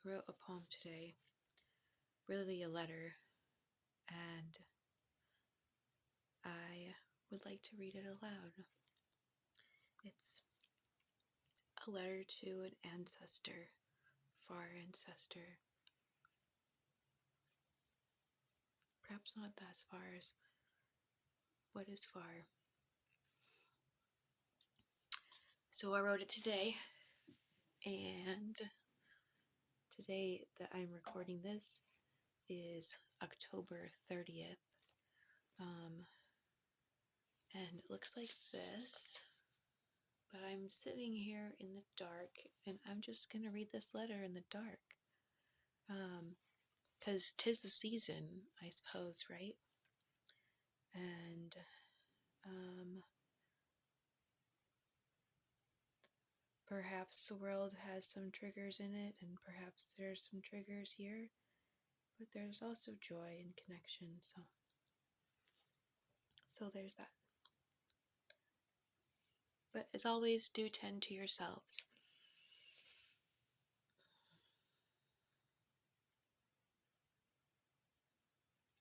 wrote a poem today, really a letter, and I would like to read it aloud. It's a letter to an ancestor, far ancestor. Perhaps not as far as what is far. So I wrote it today, and today that I'm recording this is October 30th. And it looks like this, but I'm sitting here in the dark, and I'm just gonna read this letter in the dark. 'Cause 'tis the season, I suppose, right? And perhaps the world has some triggers in it, and perhaps there's some triggers here, but there's also joy and connection, so there's that. But as always, do tend to yourselves.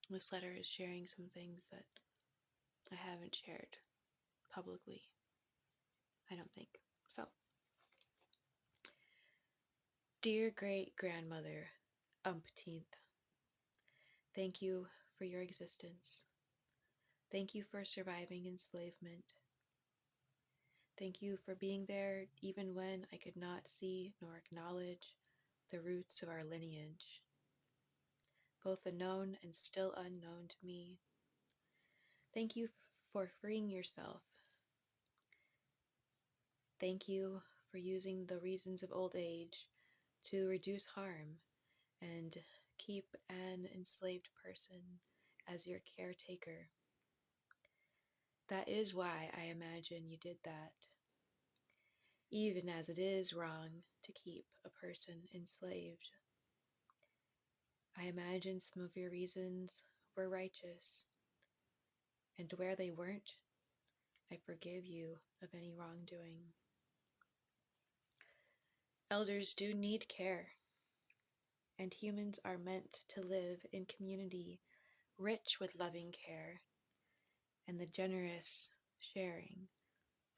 This letter is sharing some things that I haven't shared publicly, I don't think. So, dear great-grandmother, umpteenth, thank you for your existence. Thank you for surviving enslavement. Thank you for being there even when I could not see nor acknowledge the roots of our lineage, both the known and still unknown to me. Thank you for freeing yourself. Thank you for using the reasons of old age to reduce harm and keep an enslaved person as your caretaker. That is why I imagine you did that, even as it is wrong to keep a person enslaved. I imagine some of your reasons were righteous, and where they weren't, I forgive you of any wrongdoing. Elders do need care, and humans are meant to live in community rich with loving care and the generous sharing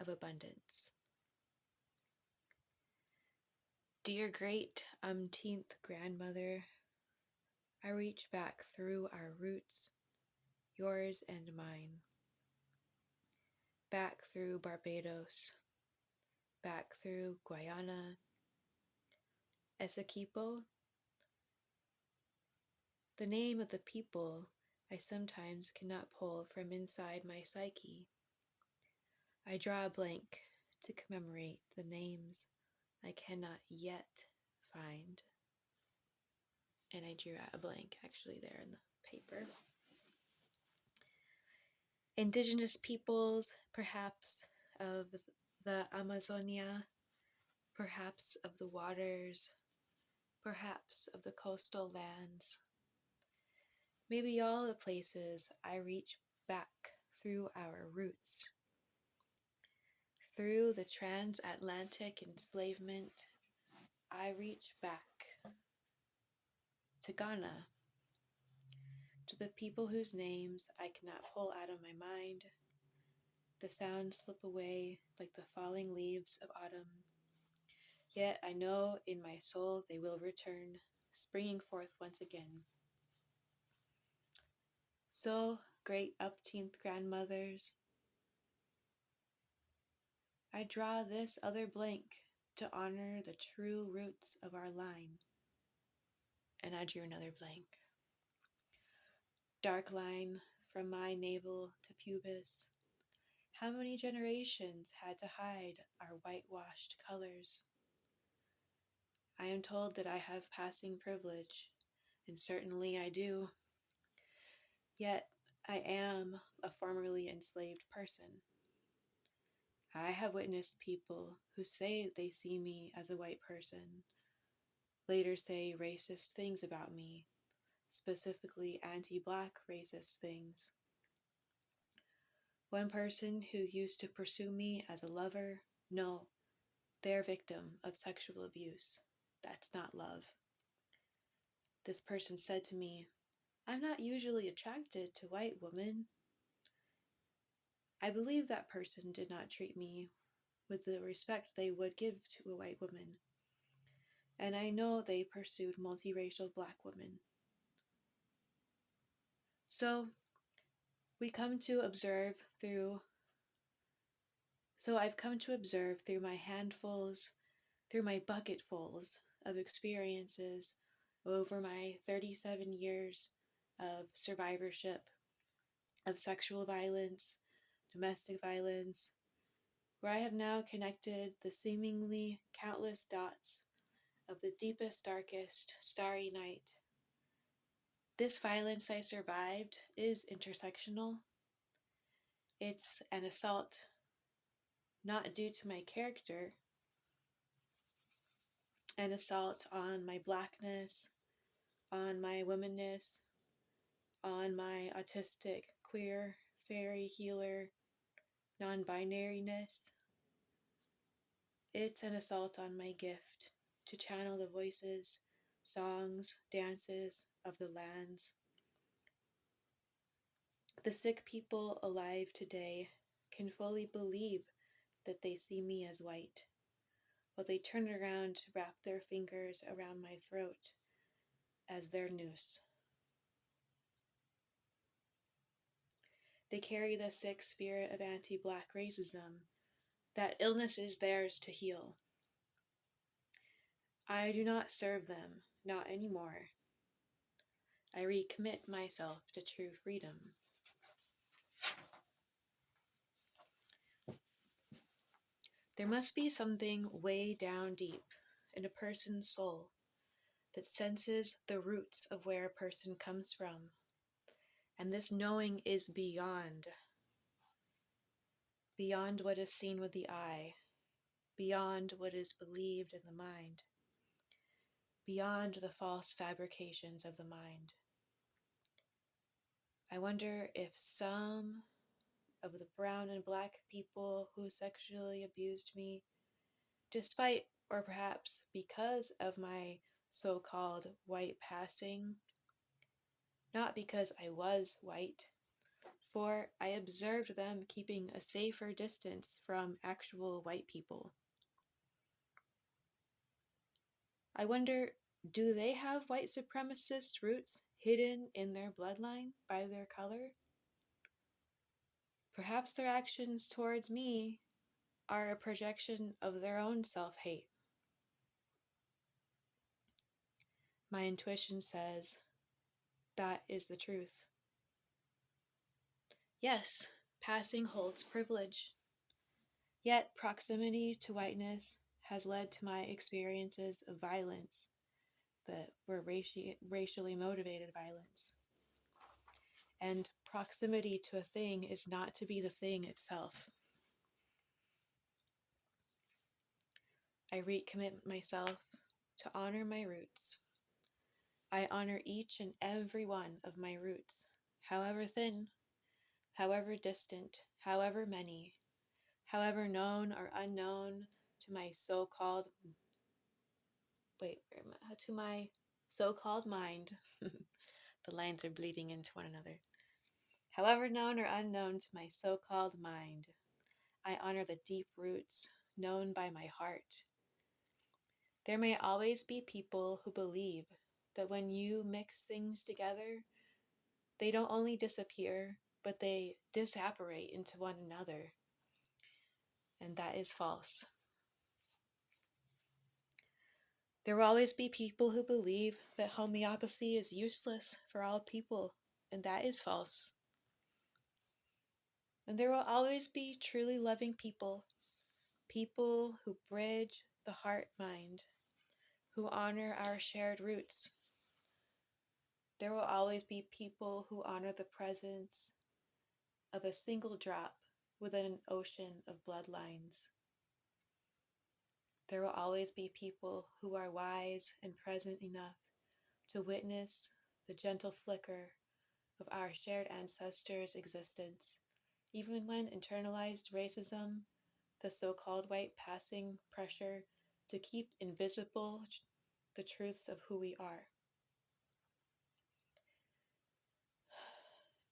of abundance. Dear great umpteenth grandmother, I reach back through our roots, yours and mine, back through Barbados, back through Guyana, Essequibo, the name of the people I sometimes cannot pull from inside my psyche. I draw a blank to commemorate the names I cannot yet find. And I drew out a blank actually there in the paper. Indigenous peoples, perhaps of the Amazonia, perhaps of the waters, perhaps of the coastal lands. Maybe all the places I reach back through our roots. Through the transatlantic enslavement, I reach back to Ghana, to the people whose names I cannot pull out of my mind. The sounds slip away like the falling leaves of autumn. Yet I know in my soul they will return, springing forth once again. So, great umpteenth grandmothers, I draw this other blank to honor the true roots of our line. And I drew another blank. Dark line from my navel to pubis. How many generations had to hide our whitewashed colors? I am told that I have passing privilege, and certainly I do. Yet I am a formerly enslaved person. I have witnessed people who say they see me as a white person, later say racist things about me, specifically anti-black racist things. One person who used to pursue me as a lover, no, they're victim of sexual abuse. That's not love. This person said to me, "I'm not usually attracted to white women." I believe that person did not treat me with the respect they would give to a white woman, and I know they pursued multiracial black women. So I've come to observe through my handfuls, through my bucketfuls of experiences over my 37 years of survivorship of sexual violence, domestic violence, where I have now connected the seemingly countless dots of the deepest, darkest, starry night. This violence I survived is intersectional. It's an assault not due to my character, an assault on my blackness, on my womanness, on my autistic, queer, fairy, healer, non-binariness. It's an assault on my gift to channel the voices, songs, dances of the lands. The sick people alive today can fully believe that they see me as white, while they turn around to wrap their fingers around my throat as their noose. They carry the sick spirit of anti-black racism. That illness is theirs to heal. I do not serve them, not anymore. I recommit myself to true freedom. There must be something way down deep in a person's soul that senses the roots of where a person comes from. And this knowing is beyond what is seen with the eye, beyond what is believed in the mind, beyond the false fabrications of the mind. I wonder if some of the brown and black people who sexually abused me, despite or perhaps because of my so-called white passing, not because I was white, for I observed them keeping a safer distance from actual white people. I wonder, do they have white supremacist roots hidden in their bloodline by their color? Perhaps their actions towards me are a projection of their own self-hate. My intuition says that is the truth. Yes, passing holds privilege. Yet proximity to whiteness has led to my experiences of violence that were racially motivated violence. And proximity to a thing is not to be the thing itself. I recommit myself to honor my roots. I honor each and every one of my roots, however thin, however distant, however many, however known or unknown to my so-called mind. The lines are bleeding into one another. However known or unknown to my so-called mind, I honor the deep roots known by my heart. There may always be people who believe that when you mix things together, they don't only disappear, but they disapparate into one another. And that is false. There will always be people who believe that homeopathy is useless for all people, and that is false. And there will always be truly loving people who bridge the heart-mind, who honor our shared roots. There will always be people who honor the presence of a single drop within an ocean of bloodlines. There will always be people who are wise and present enough to witness the gentle flicker of our shared ancestors' existence, even when internalized racism, the so-called white passing pressure to keep invisible the truths of who we are.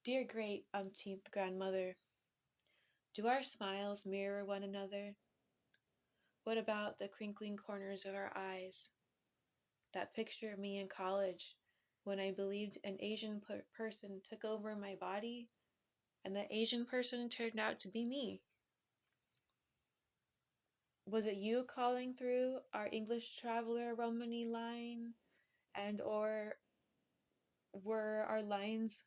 Dear great umpteenth grandmother, do our smiles mirror one another? What about the crinkling corners of our eyes? That picture of me in college when I believed an Asian person took over my body and the Asian person turned out to be me. Was it you calling through our English traveler Romany line, and or were our lines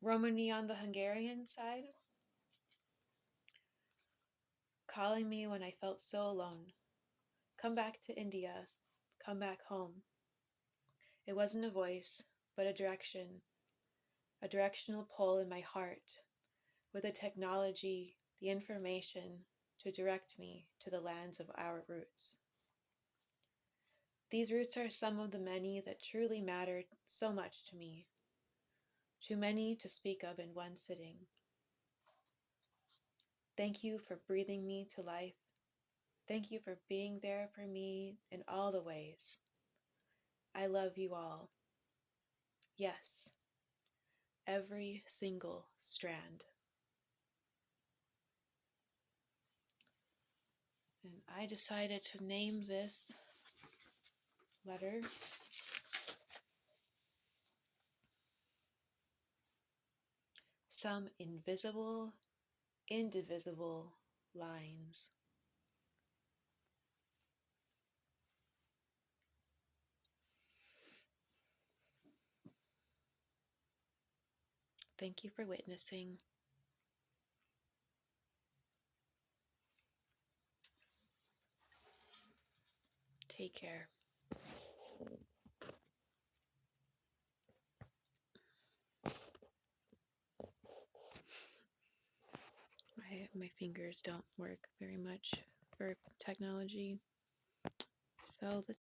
Romany on the Hungarian side? Calling me when I felt so alone. Come back to India. Come back home. It wasn't a voice, but a directional pull in my heart, with the technology, the information to direct me to the lands of our roots. These roots are some of the many that truly mattered so much to me, too many to speak of in one sitting. Thank you for breathing me to life. Thank you for being there for me in all the ways. I love you all. Yes, every single strand. And I decided to name this letter Some Invisible, Indivisible Lines. Thank you for witnessing. Take care. My fingers don't work very much for technology, so let's